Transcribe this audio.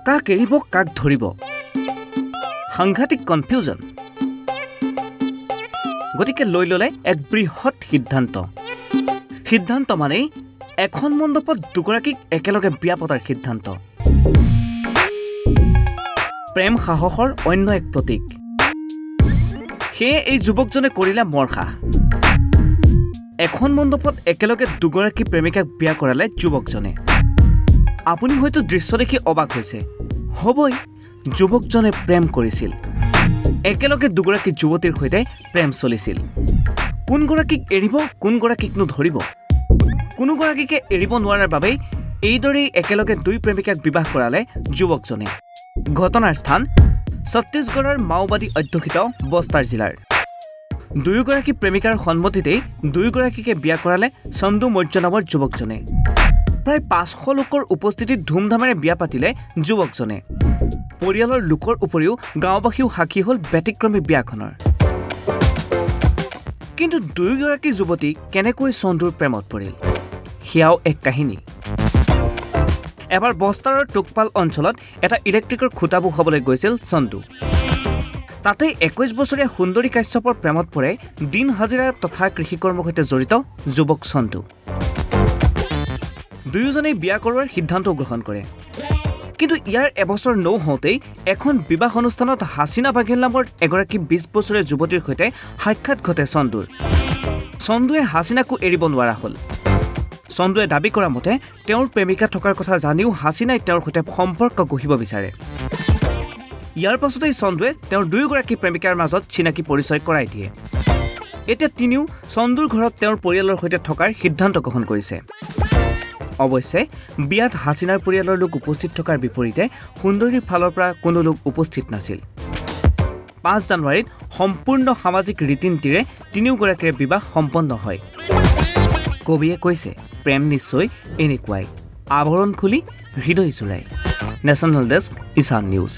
কাক এৰিব কাক ধৰিব সাংঘাতিক কনফিউজন গতিকে লৈ ললে এক বৃহৎ সিদ্ধান্ত মানে এখন মণ্ডপত দুগৰাকীক একেলগে বিয়া পতাৰ সিদ্ধান্ত প্ৰেম সাহসৰ অন্য এক প্ৰতীক সেয়ে এই যুৱকজনে কৰিলে মৰখা এখন মণ্ডপত একেলগে দুগৰাকী প্ৰেমিকাক বিয়া কৰালে যুৱকজনে আপুনি হয়তো দৃশ্য দেখি অবাক হৈছে হবই যুৱকজনে প্ৰেম কৰিছিল একেলগে দুগৰাকী যুৱতীৰ সৈতে প্ৰেম চলিছিল কোনগৰাকীক এৰিব কোনগৰাকীকনো ধৰিব কোনোগৰাকীকে এৰিব নোৱাৰাৰ বাবে এইদৰেই একেলগে দুই প্ৰেমিকাক বিবাহ কৰালে যুৱকজনে ঘটনাৰ স্থান ছত্তীশগড়ৰ মাওবাদী অধ্যুষিত বস্তাৰ জিলাৰ দুয়োগৰাকী প্ৰেমিকাৰ সন্মতিতেই দুয়োগৰাকীকে বিয়া কৰালে চন্দু মৌৰ্য নামৰ যুৱকজনে প্ৰায় 500 লোকৰ উপস্থিতিত ধুমধামেৰে বিয়া পাতিলে যুৱকজনে পৰিয়ালৰ লোকৰ উপৰিও গাঁওবাসীও সাক্ষী হ'ল ব্যতিক্ৰমী বিয়াখনৰ কিন্তু দুয়োগৰাকী যুৱতী কেনেকৈ চন্দুৰ প্ৰেমত পৰিল হিয়াও এক কাহিনী এবাৰ বস্তাৰৰ টুকপাল অঞ্চলত এটা ইলেক্ট্ৰিকৰ খুঁটা বহাবলৈ গৈছিল চন্দু তাতে 21 বছৰীয়া সুন্দৰী কাশ্যপৰ প্ৰেমত পৰে দিন হাজিৰা তথা কৃষিকৰ্মৰ সৈতে জড়িত যুৱক চন্দু দুয়োজনেই বিয়া কৰোৱাৰ সিদ্ধান্ত গ্ৰহণ কৰে কিন্তু ইয়াৰ এবছৰ নহওঁতেই এখন বিবাহ অনুষ্ঠানত হাছিনা বাঘেল নামৰ এগৰাকী 20 বছৰীয়া যুৱতীৰ সৈতে সাক্ষাৎ ঘটে চন্দুৱে হাছিনাকো এৰিব নোৱাৰা হ'ল চন্দুৱে দাবী কৰা মতে তেওঁৰ প্ৰেমিকা থকাৰ কথা জানিও হাছিনাই তেওঁৰ সৈতে সম্পৰ্ক গঢ়িব বিচাৰে ইয়াৰ পাছতেই চন্দুৱে তেওঁৰ দুয়োগৰাকী প্ৰেমিকাৰ মাজত চিনাকি পৰিচয় কৰাই দিয়ে এতিয়া তিনিও চন্দুৰ ঘৰত তেওঁৰ পৰিয়ালৰ সৈতে থকাৰ সিদ্ধান্ত গ্ৰহণ কৰিছে অৱশ্যে বিয়াত হাছিনাৰ পৰিয়ালৰ লোক উপস্থিত থকাৰ বিপৰীতে সুন্দৰীৰ ফালৰ পৰা কোনো লোক উপস্থিত নাছিল 5 জানুৱাৰীত সম্পূৰ্ণ সামাজিক ৰীতি-নীতিৰে তিনিওগৰাকীৰ বিবাহ সম্পন্ন হয় কবিয়ে কৈছে প্ৰেম নিশ্চয় এনেকুৱাই আৱৰণ খুলি হৃদয় জুৰাই নেশ্যনেল ডেস্ক ইছান নিউজ